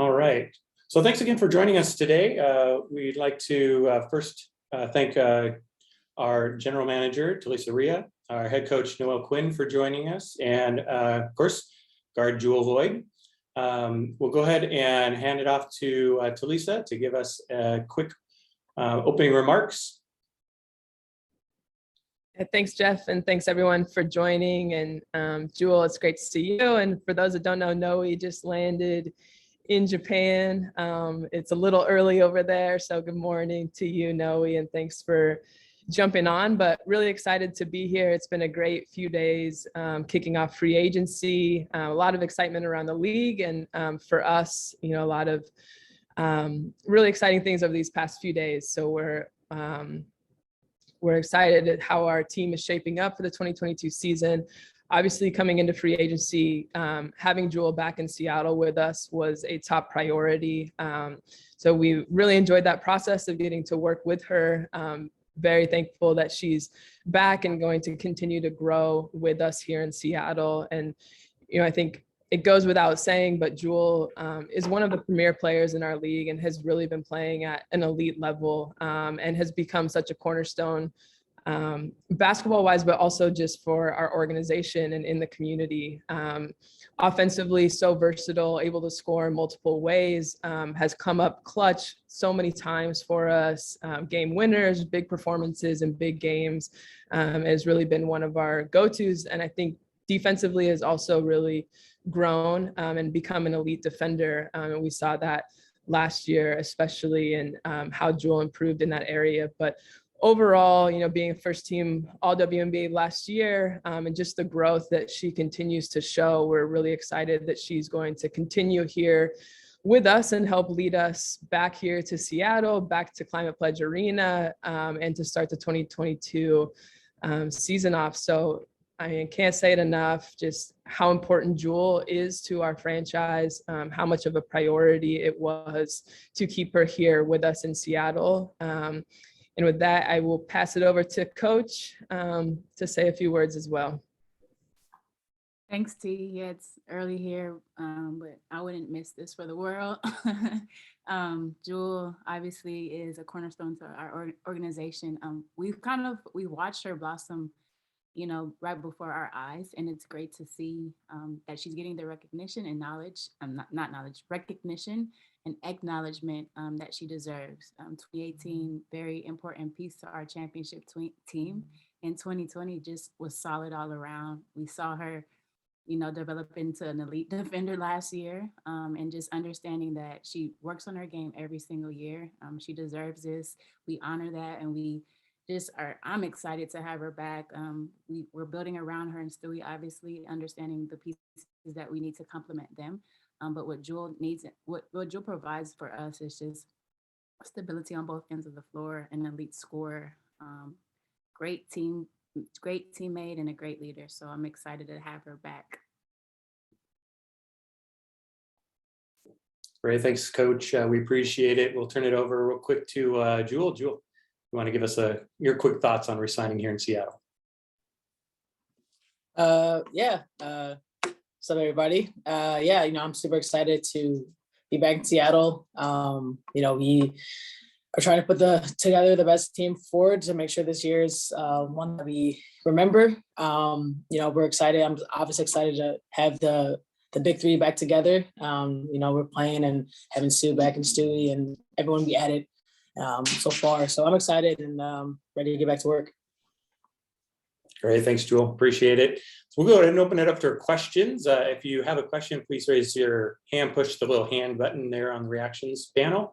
All right. So thanks again for joining us today. We'd like to first thank our general manager, Talisa Ria, our head coach, Noel Quinn, for joining us, and of course, guard Jewell Loyd. We'll go ahead and hand it off to Talisa to give us a quick opening remarks. Thanks, Jeff, and thanks everyone for joining. And Jewell, it's great to see you. And for those that don't know, Noe just landed in Japan. It's a little early over there, so good morning to you, Noe, and thanks for jumping on. But really excited to be here. It's been a great few days, kicking off free agency, a lot of excitement around the league, and for us, a lot of really exciting things over these past few days. So we're excited at how our team is shaping up for the 2022 season. Obviously, coming into free agency, having Jewell back in Seattle with us was a top priority. So we really enjoyed that process of getting to work with her. Very thankful that she's back and going to continue to grow with us here in Seattle. And, I think it goes without saying, but Jewell is one of the premier players in our league and has really been playing at an elite level, and has become such a cornerstone basketball wise, but also just for our organization and in the community. Offensively, so versatile, able to score in multiple ways, has come up clutch so many times for us, game winners, big performances in big games, has really been one of our go-tos. And I think defensively has also really grown and become an elite defender. And we saw that last year, especially in how Jewell improved in that area. But overall, being a first team all WNBA last year, and just the growth that she continues to show, we're really excited that she's going to continue here with us and help lead us back here to Seattle, back to Climate Pledge Arena, and to start the 2022 season off. So can't say it enough, just how important Jewell is to our franchise, how much of a priority it was to keep her here with us in Seattle. And with that, I will pass it over to Coach to say a few words as well. Thanks, T. Yeah, it's early here, but I wouldn't miss this for the world. Jewell obviously is a cornerstone to our organization. We watched her blossom, right before our eyes, and it's great to see that she's getting the recognition and knowledge, recognition and acknowledgement that she deserves. 2018, very important piece to our championship team. And 2020 just was solid all around. We saw her, develop into an elite defender last year, and just understanding that she works on her game every single year. She deserves this. We honor that, and I'm excited to have her back. We're building around her and Stewie, obviously understanding the pieces that we need to complement them. But what Jewell needs, what Jewell provides for us is just stability on both ends of the floor, an elite scorer, great teammate, and a great leader. So I'm excited to have her back. Great, thanks, Coach. We appreciate it. We'll turn it over real quick to Jewell. Jewell, you want to give us your quick thoughts on resigning here in Seattle? What's up, everybody? I'm super excited to be back in Seattle. We are trying to put together the best team forward to make sure this year is one that we remember. We're excited. I'm obviously excited to have the big three back together. We're playing and having Sue back and Stewie and everyone we added so far. So I'm excited and ready to get back to work. Great, thanks, Jewell. Appreciate it. So we'll go ahead and open it up to questions. If you have a question, please raise your hand, push the little hand button there on the reactions panel.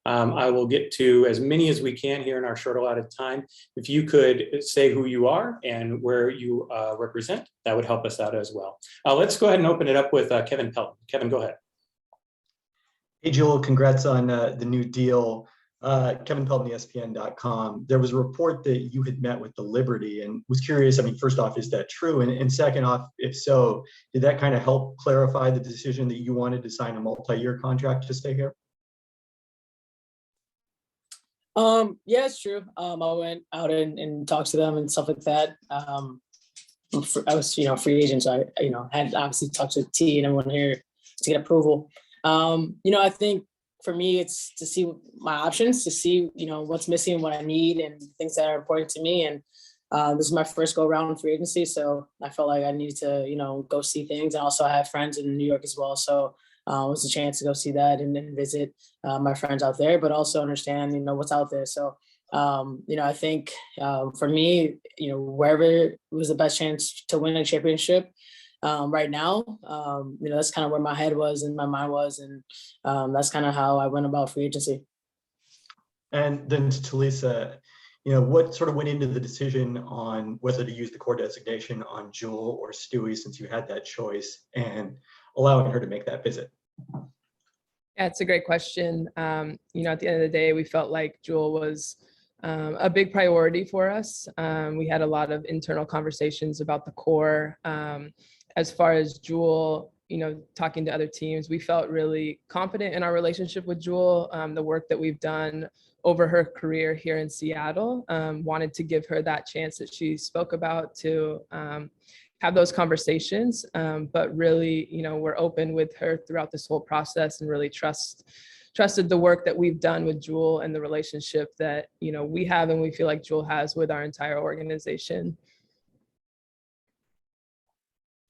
I will get to as many as we can here in our short allotted time. If you could say who you are and where you represent, that would help us out as well. Let's go ahead and open it up with Kevin Pelton. Kevin, go ahead. Hey, Jewell, congrats on the new deal. Kevin Pelton, ESPN.com. There was a report that you had met with the Liberty and was curious, first off, is that true? And second off, if so, did that kind of help clarify the decision that you wanted to sign a multi-year contract to stay here? Yeah, it's true. I went out and talked to them and stuff like that. I was, free agent, so I, had obviously talked to T and everyone here to get approval. I think for me, it's to see my options, to see, what's missing, what I need, and things that are important to me. And this is my first go around free agency. So I felt like I needed to, go see things. And also I have friends in New York as well. So it was a chance to go see that and then visit my friends out there, but also understand, what's out there. So, I think for me, wherever was the best chance to win a championship right now, that's kind of where my head was and my mind was. And that's kind of how I went about free agency. And then to Talisa, what sort of went into the decision on whether to use the core designation on Jewell or Stewie, since you had that choice, and allowing her to make that visit? Yeah, it's a great question. At the end of the day, we felt like Jewell was a big priority for us. We had a lot of internal conversations about the core. As far as Jewell, talking to other teams, we felt really confident in our relationship with Jewell. The work that we've done over her career here in Seattle, wanted to give her that chance that she spoke about to have those conversations. But really, we're open with her throughout this whole process and really trusted the work that we've done with Jewell and the relationship that, we have and we feel like Jewell has with our entire organization.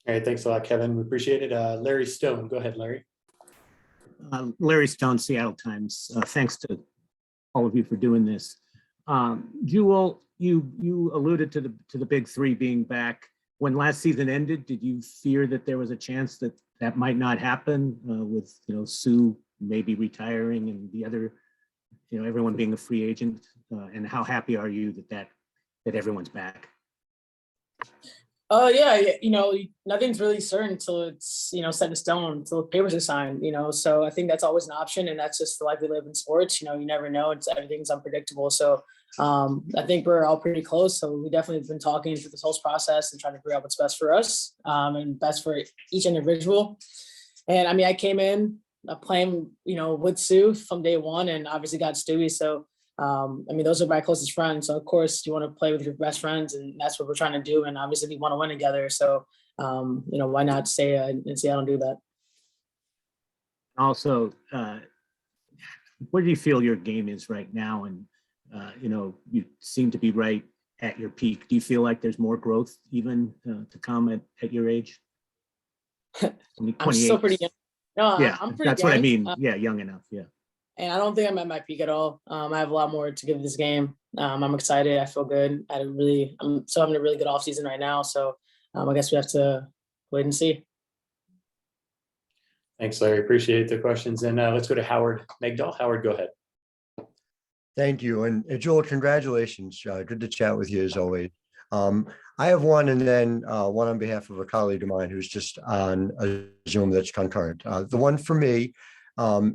All right, thanks a lot, Kevin. We appreciate it. Larry Stone, go ahead, Larry. Larry Stone, Seattle Times. Thanks to all of you for doing this. Jewell, you alluded to the big three being back. When last season ended, did you fear that there was a chance that might not happen with Sue maybe retiring and the other, everyone being a free agent? And how happy are you that everyone's back? Yeah, nothing's really certain until it's, set in stone, until the papers are signed, so I think that's always an option, and that's just the life we live in sports. You never know, everything's unpredictable. So I think we're all pretty close. So we definitely have been talking through this whole process and trying to figure out what's best for us and best for each individual. And I came in playing, with Sue from day one, and obviously got Stewie. So those are my closest friends. So of course you want to play with your best friends, and that's what we're trying to do. And obviously we want to win together. So, why not stay in Seattle and do that? Also, where do you feel your game is right now? And, you seem to be right at your peak. Do you feel like there's more growth even to come at your age? I'm still pretty young. No, yeah, I'm pretty that's young. what I mean. Yeah, young enough. Yeah. And I don't think I'm at my peak at all. I have a lot more to give this game. I'm excited. I feel good. I'm having a really good off season right now. So I guess we have to wait and see. Thanks, Larry. Appreciate the questions. And let's go to Howard Megdal. Howard, go ahead. Thank you. And Jewell, congratulations. Good to chat with you as always. I have one, and then one on behalf of a colleague of mine who's just on a Zoom that's concurrent. The one for me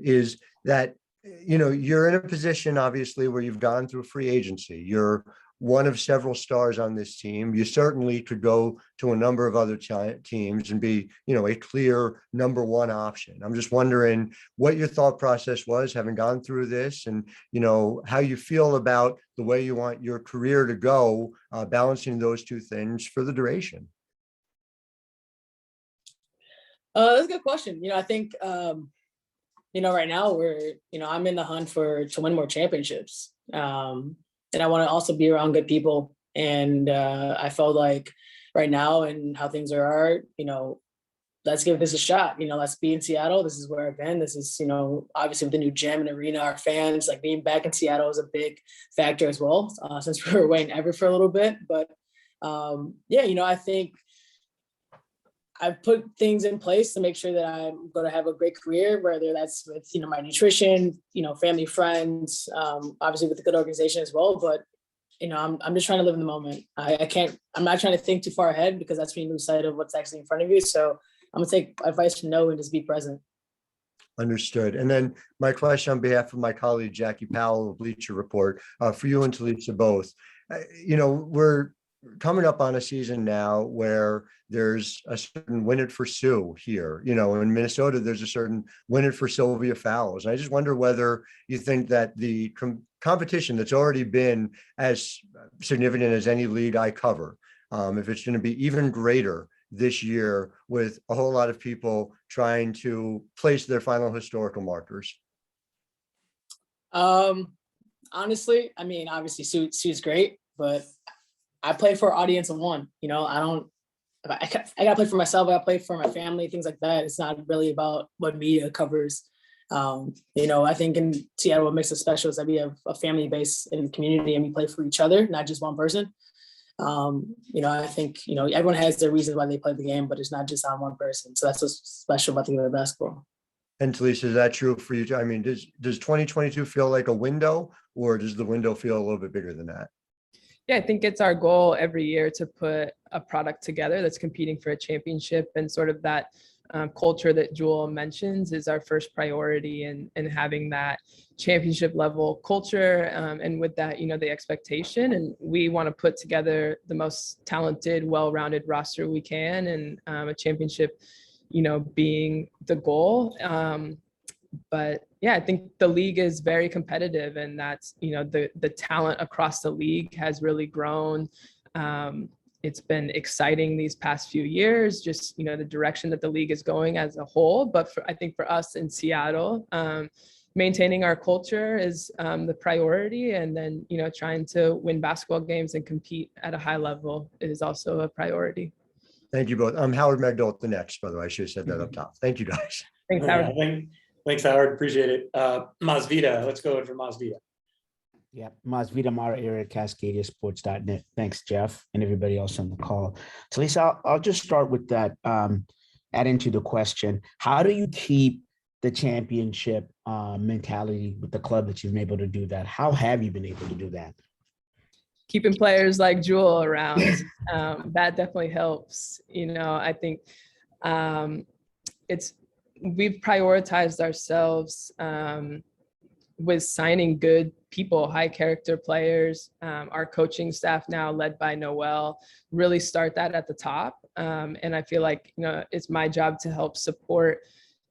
is that, you're in a position, obviously, where you've gone through free agency. You're one of several stars on this team. You certainly could go to a number of other teams and be, a clear number one option. I'm just wondering what your thought process was having gone through this, and, how you feel about the way you want your career to go, balancing those two things for the duration. That's a good question. I think, right now I'm in the hunt to win more championships. And I want to also be around good people. And I felt like right now and how things are, let's give this a shot. Let's be in Seattle. This is where I've been. This is, obviously with the new gym and arena, our fans, like being back in Seattle is a big factor as well, since we were away in Everett for a little bit. But I think I've put things in place to make sure that I'm going to have a great career, whether that's with, my nutrition, family, friends, obviously with a good organization as well. But, I'm just trying to live in the moment. I'm not trying to think too far ahead, because that's when you lose sight of what's actually in front of you. So I'm gonna take advice from no and just be present. Understood. And then my question on behalf of my colleague, Jackie Powell of Bleacher Report, for you and Talisa both. We're coming up on a season now where there's a certain win it for Sue here. In Minnesota, there's a certain win it for Sylvia Fowles. And I just wonder whether you think that the competition that's already been as significant as any league I cover, if it's going to be even greater this year with a whole lot of people trying to place their final historical markers? Honestly, I mean, obviously Sue's great, but I play for an audience of one. You know, I gotta play for myself. I gotta play for my family, things like that. It's not really about what media covers. You know, I think in Seattle, what makes us special is that we have a family base in the community and we play for each other, not just one person. You know, I think, you know, everyone has their reasons why they play the game, but it's not just on one person. So that's what's special about the game of basketball. And Talisa, is that true for you? I mean, does 2022 feel like a window, or does the window feel a little bit bigger than that? Yeah, I think it's our goal every year to put a product together that's competing for a championship, and sort of that culture that Jewell mentions is our first priority, and having that championship level culture. And with that, you know, the expectation, and we want to put together the most talented, well-rounded roster we can, and a championship, you know, being the goal. But yeah, I think the league is very competitive, and that's, you know, the talent across the league has really grown. It's been exciting these past few years, just, you know, the direction that the league is going as a whole. But I think for us in Seattle, maintaining our culture is the priority. And then, you know, trying to win basketball games and compete at a high level is also a priority. Thank you both. I'm Howard Magdal, the next, by the way. I should have said that up top. Thank you, guys. Thanks, Yeah, Howard. thanks, Howard. Appreciate it. Masvita, let's go for Masvita. Yeah, Masvita Mara area, CascadiaSports.net. Thanks, Jeff, and everybody else on the call. So Lisa, I'll just start with that, add into the question. How do you keep the championship mentality with the club that you've been able to do that? How have you been able to do that? Keeping players like Jewell around, that definitely helps. You know, I think we've prioritized ourselves with signing good people, high character players. Our coaching staff now, led by Noel, really start that at the top. And I feel like, you know, it's my job to help support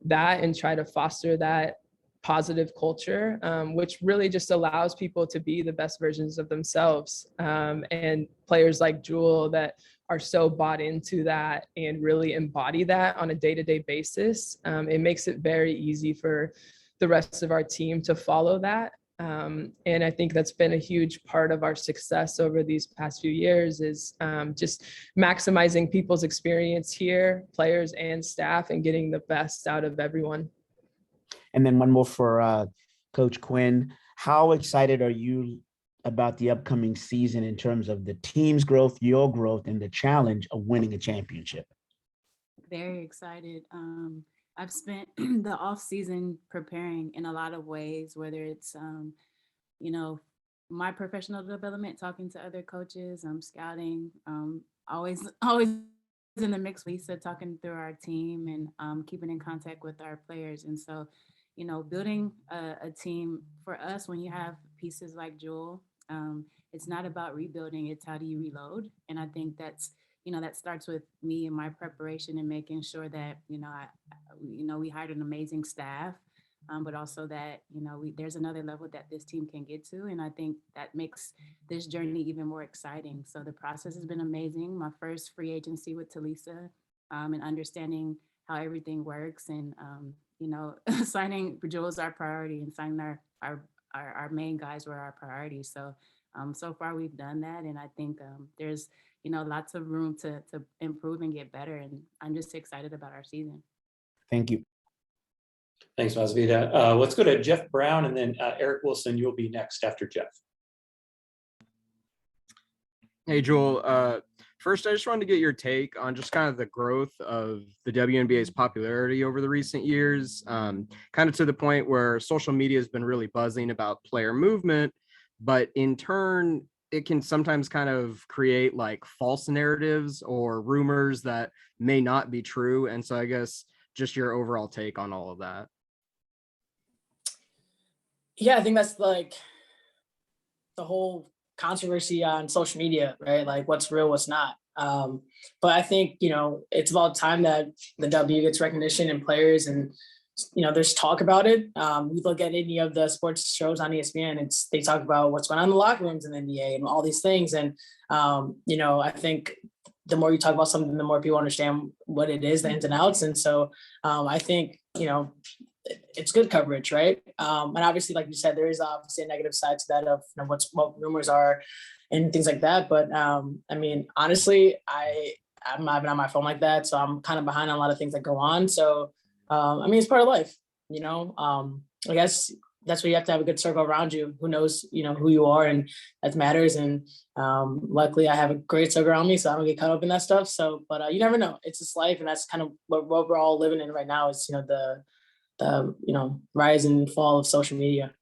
that and try to foster that positive culture, which really just allows people to be the best versions of themselves. And players like Jewell that are so bought into that and really embody that on a day-to-day basis, it makes it very easy for the rest of our team to follow that. And I think that's been a huge part of our success over these past few years, is just maximizing people's experience here, players and staff, and getting the best out of everyone. And then one more for Coach Quinn. How excited are you about the upcoming season in terms of the team's growth, your growth, and the challenge of winning a championship? Very excited. I've spent the off season preparing in a lot of ways, whether it's, you know, my professional development, talking to other coaches, scouting, always in the mix, Lisa, talking through our team and keeping in contact with our players. And so, you know, building a team for us, when you have pieces like Jewell, it's not about rebuilding, it's how do you reload. And I think that's, you know, that starts with me and my preparation and making sure that, you know, we hired an amazing staff, but also that, you know, there's another level that this team can get to. And I think that makes this journey even more exciting. So the process has been amazing. My first free agency with Talisa, and understanding how everything works, and, you know, signing Jewell was our priority, and signing our main guys were our priority. So, so far we've done that. And I think there's, you know, lots of room to improve and get better. And I'm just excited about our season. Thank you. Thanks, Masvita. Let's go to Jeff Brown, and then Eric Wilson, you'll be next after Jeff. Hey, Jewell. First, I just wanted to get your take on just kind of the growth of the WNBA's popularity over the recent years, kind of to the point where social media has been really buzzing about player movement, but in turn, it can sometimes kind of create like false narratives or rumors that may not be true. And so I guess just your overall take on all of that. Yeah, I think that's like the whole controversy on social media, right? Like what's real, what's not. But I think, you know, it's about time that the W gets recognition and players, and, you know, there's talk about it. We look at any of the sports shows on ESPN, they talk about what's going on in the locker rooms in the NBA and all these things. And, you know, I think the more you talk about something, the more people understand what it is, the ins and outs. And so I think, it's good coverage, right? And obviously, like you said, there is obviously a negative side to that of what rumors are and things like that. But I mean, honestly, I'm not even on my phone like that, so I'm kind of behind on a lot of things that go on. So I mean, it's part of life, I guess that's where you have to have a good circle around you who knows, who you are, and that matters. And luckily I have a great circle around me, so I don't get caught up in that stuff. So, but you never know. It's just life, and that's kind of what we're all living in right now is, the rise and fall of social media.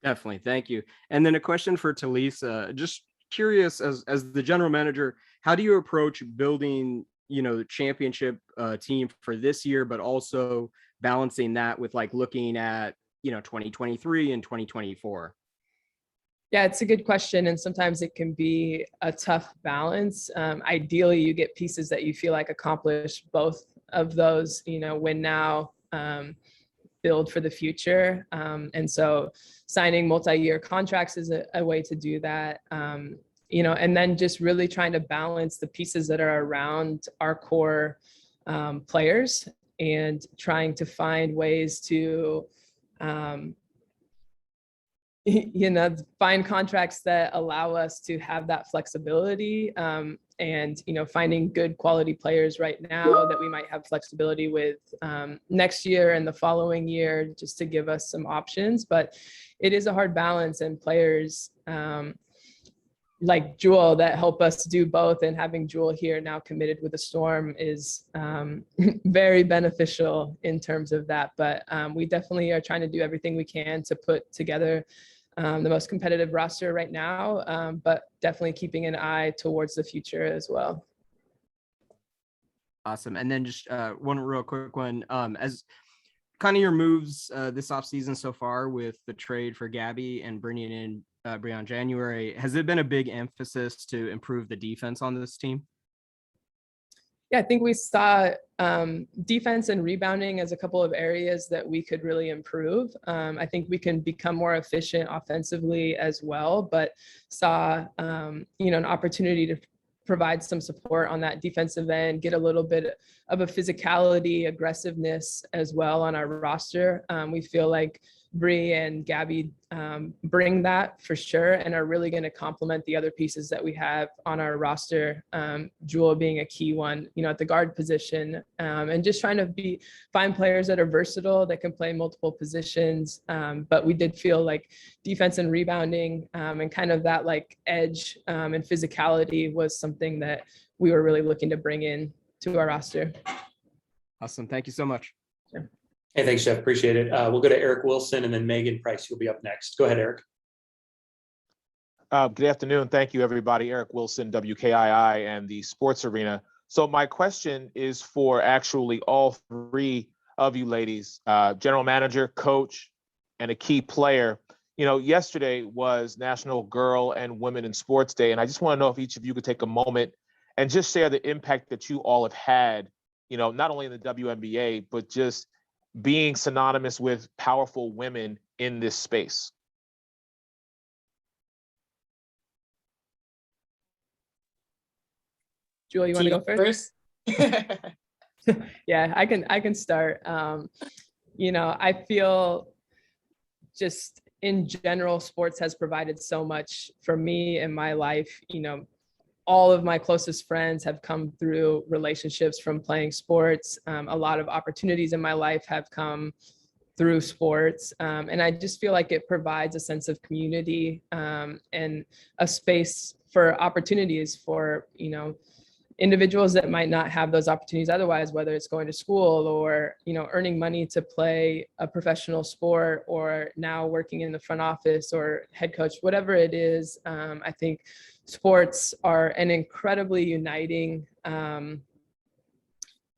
Definitely. Thank you. And then a question for Talisa, just curious as the general manager, how do you approach building, the championship team for this year, but also balancing that with like looking at, 2023 and 2024? Yeah, it's a good question. And sometimes it can be a tough balance. Ideally, you get pieces that you feel like accomplish both of those, win now, build for the future. And so signing multi-year contracts is a way to do that. And then just really trying to balance the pieces that are around our core players and trying to find ways to find contracts that allow us to have that flexibility, and finding good quality players right now that we might have flexibility with next year and the following year, just to give us some options. But it is a hard balance, and players like Jewell that help us do both, and having Jewell here now committed with the Storm is very beneficial in terms of that. But we definitely are trying to do everything we can to put together the most competitive roster right now, but definitely keeping an eye towards the future as well. Awesome. And then just one real quick one, as kind of your moves this offseason so far with the trade for Gabby and bringing in Brianna January, has it been a big emphasis to improve the defense on this team? Yeah, I think we saw defense and rebounding as a couple of areas that we could really improve. I think we can become more efficient offensively as well, but saw an opportunity to provide some support on that defensive end, get a little bit of a physicality, aggressiveness as well on our roster. We feel like Bree and Gabby bring that for sure, and are really going to complement the other pieces that we have on our roster. Jewell being a key one, at the guard position, and just trying to find players that are versatile, that can play multiple positions. But we did feel like defense and rebounding and kind of that like edge and physicality was something that we were really looking to bring in to our roster. Awesome. Thank you so much. Sure. Hey, thanks, Jeff. Appreciate it. We'll go to Eric Wilson and then Megan Price. You'll be up next. Go ahead, Eric. Good afternoon. Thank you, everybody. Eric Wilson, WKII and the Sports Arena. So my question is for actually all three of you ladies, general manager, coach, and a key player. Yesterday was National Girl and Women in Sports Day, and I just want to know if each of you could take a moment and just share the impact that you all have had, not only in the WNBA, but just being synonymous with powerful women in this space. Jewell, you want to go first? Yeah, I can start. I feel just in general, sports has provided so much for me in my life. All of my closest friends have come through relationships from playing sports. A lot of opportunities in my life have come through sports. And I just feel like it provides a sense of community and a space for opportunities for, individuals that might not have those opportunities otherwise, whether it's going to school or, earning money to play a professional sport, or now working in the front office or head coach, whatever it is. I think sports are an incredibly uniting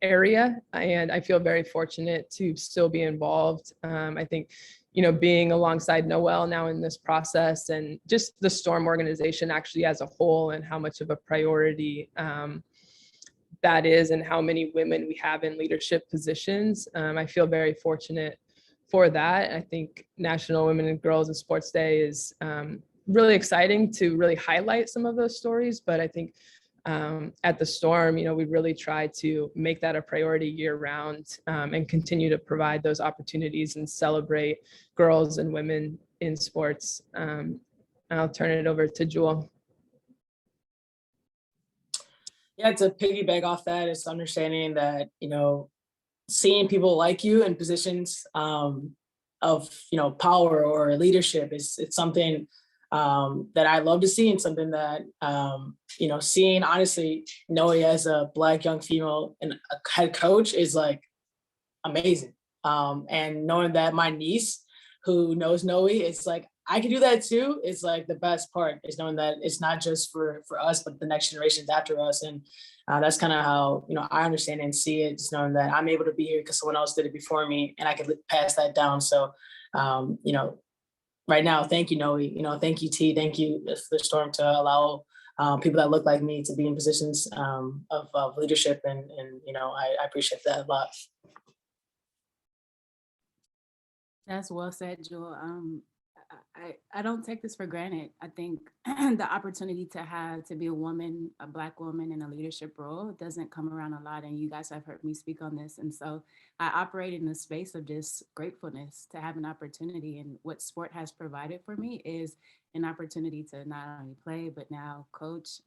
area, and I feel very fortunate to still be involved. I think, being alongside Noelle now in this process, and just the Storm organization actually as a whole, and how much of a priority that is, and how many women we have in leadership positions. I feel very fortunate for that. I think National Women and Girls in Sports Day is really exciting to really highlight some of those stories. But I think at the Storm, we really try to make that a priority year round, and continue to provide those opportunities and celebrate girls and women in sports. I'll turn it over to Jewell. Yeah, to piggyback off that, it's understanding that, seeing people like you in positions of, power or leadership it's something that I love to see, and something that, seeing honestly Noe as a Black young female and a head coach is like amazing. And knowing that my niece who knows Noe, it's like, I can do that too. It's like the best part is knowing that it's not just for us, but the next generations after us. And that's kind of how, I understand and see it, just knowing that I'm able to be here because someone else did it before me and I could pass that down. So, right now, thank you, Noe, thank you, T, thank you, the Storm, to allow people that look like me to be in positions of leadership. And I appreciate that a lot. That's well said, Jewell. I don't take this for granted. I think the opportunity to be a woman, a Black woman in a leadership role doesn't come around a lot. And you guys have heard me speak on this. And so I operate in a space of just gratefulness to have an opportunity. And what sport has provided for me is an opportunity to not only play, but now coach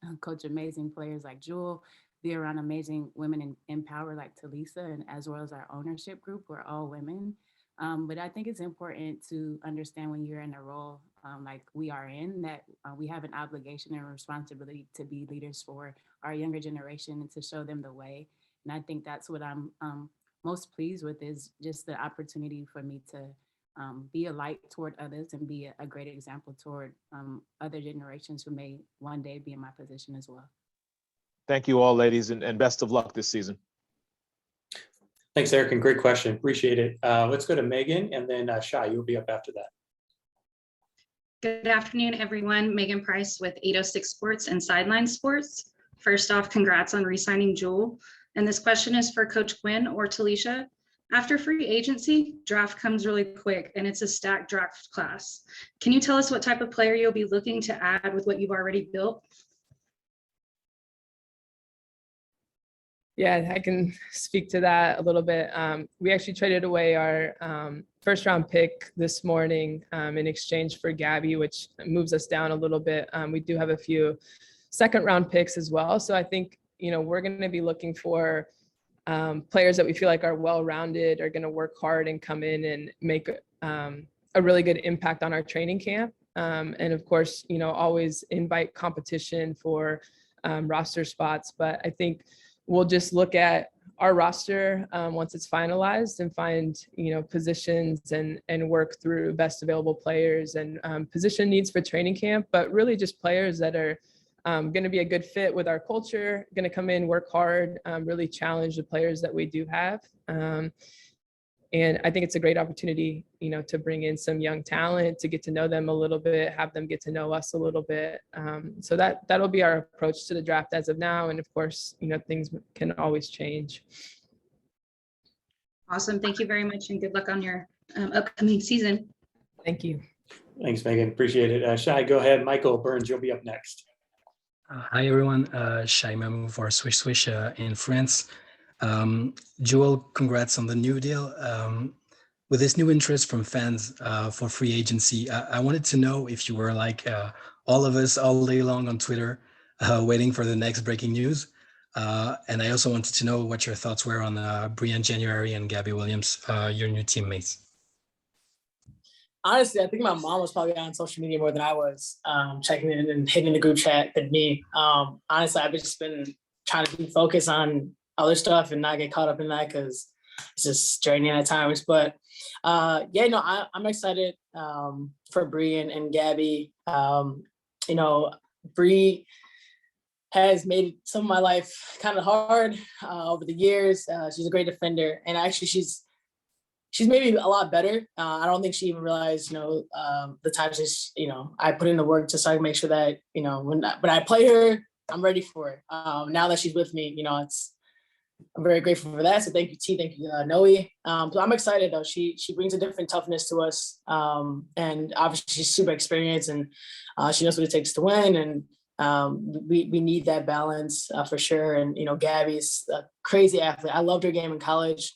amazing players like Jewell, be around amazing women in power like Talisa, and as well as our ownership group, we're all women. But I think it's important to understand when you're in a role like we are in, that we have an obligation and responsibility to be leaders for our younger generation and to show them the way. And I think that's what I'm most pleased with, is just the opportunity for me to be a light toward others and be a great example toward other generations who may one day be in my position as well. Thank you all, ladies, and best of luck this season. Thanks, Eric, and great question. Appreciate it. Let's go to Megan, and then Shai, you'll be up after that. Good afternoon, everyone. Megan Price with 806 Sports and Sideline Sports. First off, congrats on re-signing Jewell. And this question is for Coach Quinn or Talisha. After free agency, draft comes really quick, and it's a stacked draft class. Can you tell us what type of player you'll be looking to add with what you've already built? Yeah, I can speak to that a little bit. We actually traded away our first round pick this morning in exchange for Gabby, which moves us down a little bit. We do have a few second round picks as well. So I think, we're going to be looking for players that we feel like are well-rounded, are going to work hard and come in and make a really good impact on our training camp. And of course, always invite competition for roster spots. But I think we'll just look at our roster once it's finalized and find, positions and work through best available players and position needs for training camp, but really just players that are going to be a good fit with our culture, going to come in, work hard, really challenge the players that we do have. And I think it's a great opportunity, to bring in some young talent, to get to know them a little bit, have them get to know us a little bit. So that'll be our approach to the draft as of now. And of course, things can always change. Awesome. Thank you very much, and good luck on your upcoming season. Thank you. Thanks, Megan. Appreciate it. Shai, go ahead. Michael Burns, you'll be up next. Hi, everyone. Shai Mamou for Swish Swish in France. Jewell, congrats on the new deal. With this new interest from fans for free agency, I wanted to know if you were like all of us all day long on Twitter, waiting for the next breaking news. And I also wanted to know what your thoughts were on Brian January and Gabby Williams, your new teammates. Honestly, I think my mom was probably on social media more than I was, checking in and hitting the group chat than me. Honestly, I've just been trying to be focused on other stuff and not get caught up in that, because it's just draining at times. But I'm excited for Bree and Gabby. Bree has made some of my life kind of hard over the years. She's a great defender, and actually she's maybe a lot better. I don't think she even realized, the times I put in the work to try to make sure that, when I play her, I'm ready for it. Now that she's with me, I'm very grateful for that. So thank you, T. Thank you, Noe. So I'm excited though. She brings a different toughness to us, and obviously she's super experienced, and she knows what it takes to win. And we need that balance for sure. And Gabby's a crazy athlete. I loved her game in college.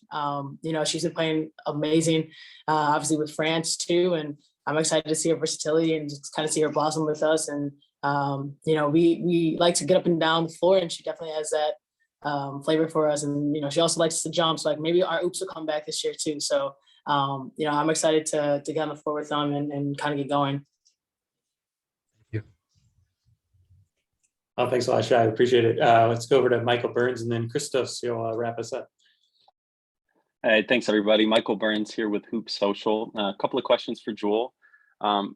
She's been playing amazing, obviously with France too. And I'm excited to see her versatility and just kind of see her blossom with us. And we like to get up and down the floor, and she definitely has that flavor for us. And she also likes to jump, so like maybe our oops will come back this year too. So I'm excited to get on the floor with them and kind of get going. Oh, thanks a lot, Shai. I appreciate it. Let's go over to Michael Burns, and then Christos, you'll wrap us up. Hey, thanks everybody. Michael Burns here with Hoop Social. A couple of questions for Jewell.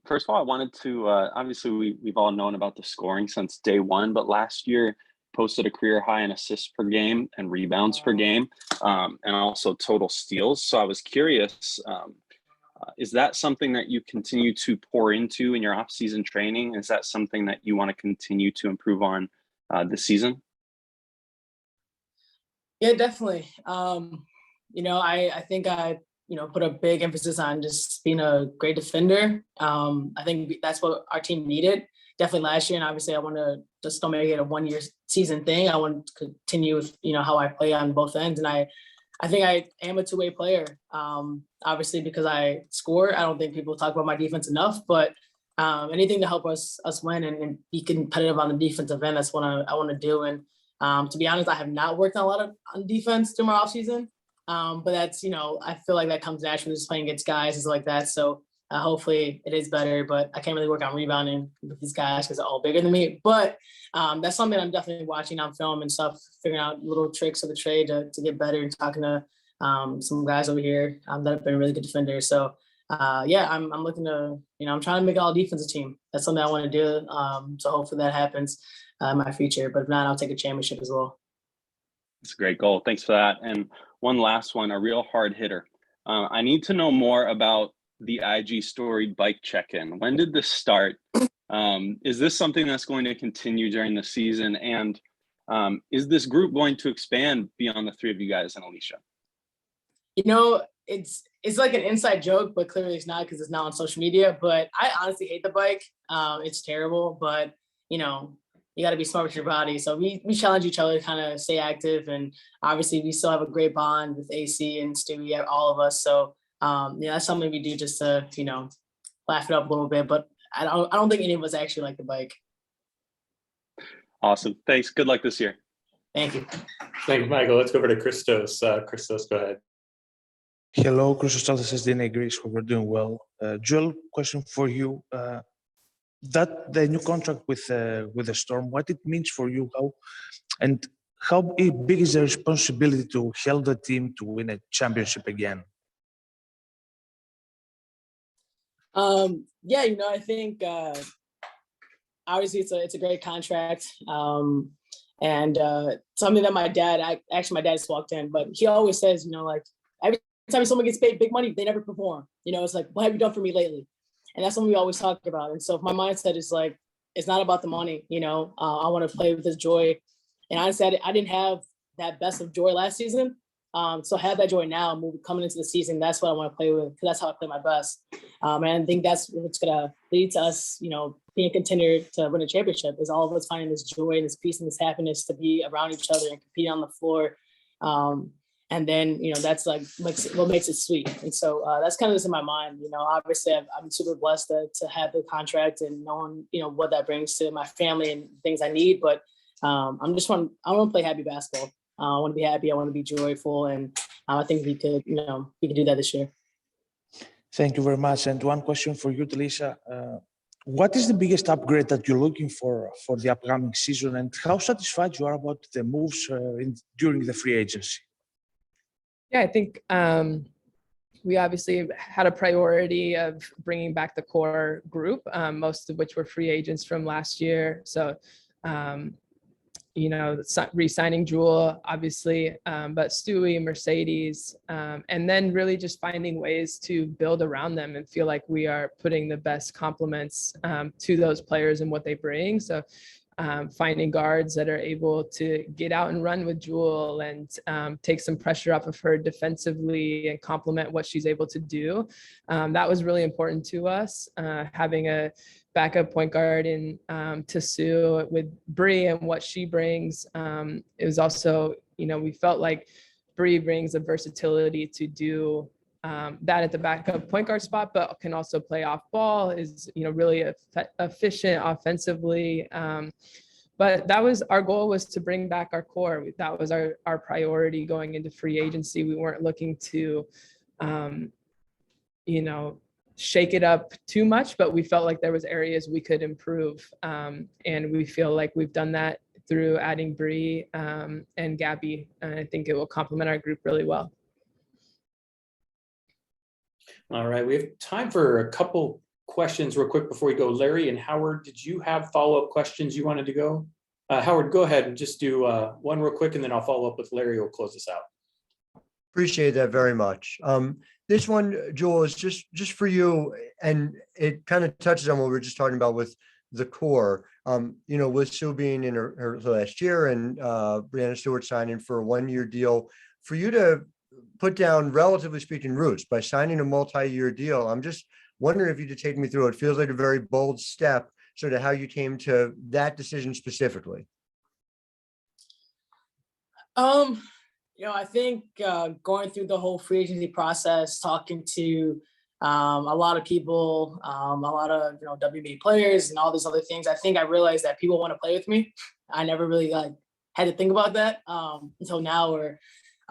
First of all, I wanted to, obviously we've all known about the scoring since day one, but last year posted a career high in assists per game and rebounds per game, and also total steals. So I was curious, is that something that you continue to pour into in your off-season training? Is that something that you want to continue to improve on this season? Yeah, definitely. I think I put a big emphasis on just being a great defender. I think that's what our team needed definitely last year. And obviously I want to just don't make it a 1-year season thing. I want to continue with, how I play on both ends. And I think I am a two-way player. Obviously because I score, I don't think people talk about my defense enough, but anything to help us win and be competitive on the defensive end, that's what I want to do. And to be honest, I have not worked on a lot on defense during my off season. But that's, I feel like that comes naturally just playing against guys and stuff like that. So hopefully it is better, but I can't really work on rebounding with these guys because they're all bigger than me. But that's something I'm definitely watching on film and stuff, figuring out little tricks of the trade to get better, and talking to some guys over here that have been really good defenders. So I'm looking to, I'm trying to make it all defensive team. That's something I want to do. So hopefully that happens in my future, but if not, I'll take a championship as well. It's a great goal. Thanks for that. And one last one, a real hard hitter. I need to know more about the IG story bike check-in. When did this start? Is this something that's going to continue during the season? And is this group going to expand beyond the three of you guys and Alicia? It's like an inside joke, but clearly it's not because it's not on social media. But I honestly hate the bike. It's terrible, but you got to be smart with your body. So we challenge each other to kind of stay active. And obviously we still have a great bond with AC and Stewie, all of us. So that's something we do just to, laugh it up a little bit. But I don't think any of us actually like the bike. Awesome. Thanks. Good luck this year. Thank you. Thank you, Michael. Let's go over to Christos. Christos, go ahead. Hello, Christos, this is DNA Greece. Hope you're doing well. Jewell, question for you. That the new contract with the Storm, what it means for you, how big is the responsibility to help the team to win a championship again? I think obviously it's a great contract, and something that my dad just walked in, but he always says, every time someone gets paid big money, they never perform. It's like, what have you done for me lately? And that's something we always talk about. And so if my mindset is like, it's not about the money, I want to play with this joy. And honestly, I didn't have that best of joy last season. So I have that joy now coming into the season. That's what I want to play with, because that's how I play my best. And I think that's what's going to lead to us, being a contender to win a championship, is all of us finding this joy and this peace and this happiness to be around each other and competing on the floor. And then, that's like what makes it sweet. And so that's kind of just in my mind. Obviously I'm super blessed to have the contract and knowing, what that brings to my family and things I need. But I want to play happy basketball. I want to be happy. I want to be joyful. And I think we could do that this year. Thank you very much. And one question for you, Talisa. What is the biggest upgrade that you're looking for the upcoming season, and how satisfied you are about the moves during the free agency? Yeah, I think we obviously had a priority of bringing back the core group, most of which were free agents from last year. So, re-signing Jewell, obviously, but Stewie, Mercedes, and then really just finding ways to build around them and feel like we are putting the best complements to those players and what they bring. So finding guards that are able to get out and run with Jewell and take some pressure off of her defensively and complement what she's able to do. That was really important to us. Having a backup point guard in Tasu with Bree and what she brings. It was also, we felt like Bree brings a versatility to do that at the backup point guard spot, but can also play off ball, is really efficient offensively. But that was our goal, was to bring back our core. That was our priority going into free agency. We weren't looking to shake it up too much, but we felt like there was areas we could improve, and we feel like we've done that through adding Bree and Gabby, and I think it will complement our group really well. All right, we have time for a couple questions real quick before we go. Larry and Howard, did you have follow-up questions you wanted to go? Howard, go ahead and just do one real quick, and then I'll follow up with Larry. We'll close this out. Appreciate that very much. This one, Jewell, is just for you, and it kind of touches on what we were just talking about with the core. With Sue being in her last year and Brianna Stewart signing for a one-year deal, for you to put down, relatively speaking, roots by signing a multi-year deal. I'm just wondering if you could take me through. It feels like a very bold step, sort of how you came to that decision specifically. I think going through the whole free agency process, talking to a lot of people, a lot of WNBA players and all these other things, I think I realized that people want to play with me. I never really had to think about that until now, where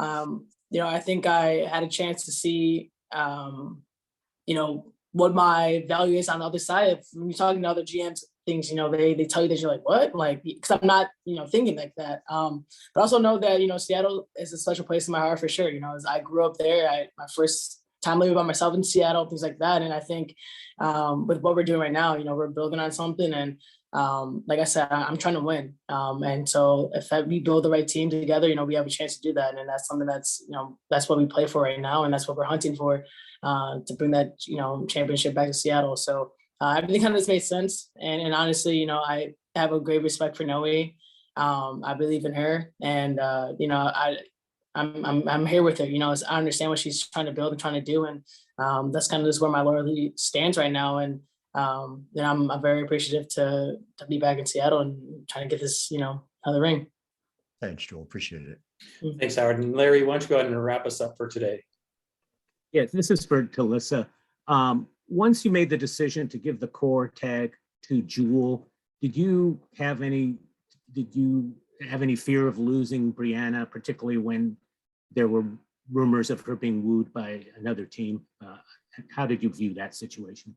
I think I had a chance to see what my value is on the other side. When you're talking to other GMs, things, they tell you that you're like, what? Because I'm not, thinking like that. But also know that, Seattle is a special place in my heart for sure. As I grew up there, my first time living by myself in Seattle, things like that. And I think with what we're doing right now, we're building on something. And like I said, I'm trying to win. And so if we build the right team together, we have a chance to do that. And that's something that's, that's what we play for right now. And that's what we're hunting for, to bring that, championship back to Seattle. So everything kind of just made sense. And honestly, I have a great respect for Noe. I believe in her, and I'm here with her. I understand what she's trying to build and trying to do, and that's kind of just where my loyalty stands right now. And I'm very appreciative to be back in Seattle and trying to get this, another ring. Thanks, Jewell. Appreciate it. Thanks, Howard. And Larry, why don't you go ahead and wrap us up for today? Yes, this is for Talissa. Once you made the decision to give the core tag to Jewell, did you have any fear of losing Brianna, particularly when there were rumors of her being wooed by another team? How did you view that situation?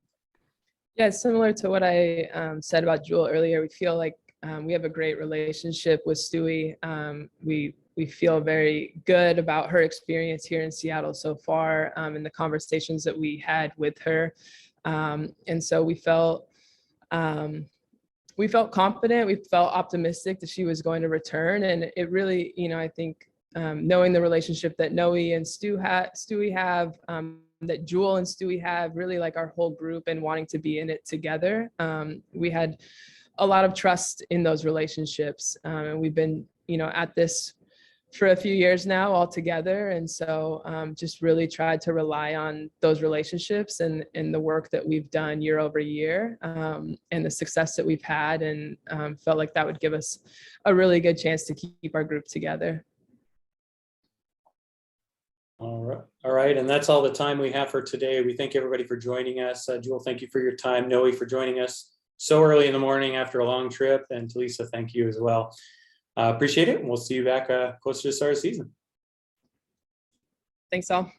Yeah, similar to what I said about Jewell earlier, we feel like we have a great relationship with Stewie. We feel very good about her experience here in Seattle so far, and the conversations that we had with her. And so we felt confident, we felt optimistic that she was going to return. And it really, I think knowing the relationship that Noe and Stewie have, that Jewell and Stewie have, really like our whole group, and wanting to be in it together. We had a lot of trust in those relationships, and we've been, at this for a few years now all together. And so just really tried to rely on those relationships and the work that we've done year over year, and the success that we've had, and felt like that would give us a really good chance to keep our group together. All right. And that's all the time we have for today. We thank everybody for joining us. Jewell, thank you for your time. Noe, for joining us so early in the morning after a long trip. And Talissa, thank you as well. Appreciate it. And we'll see you back closer to the start of the season. Thanks all.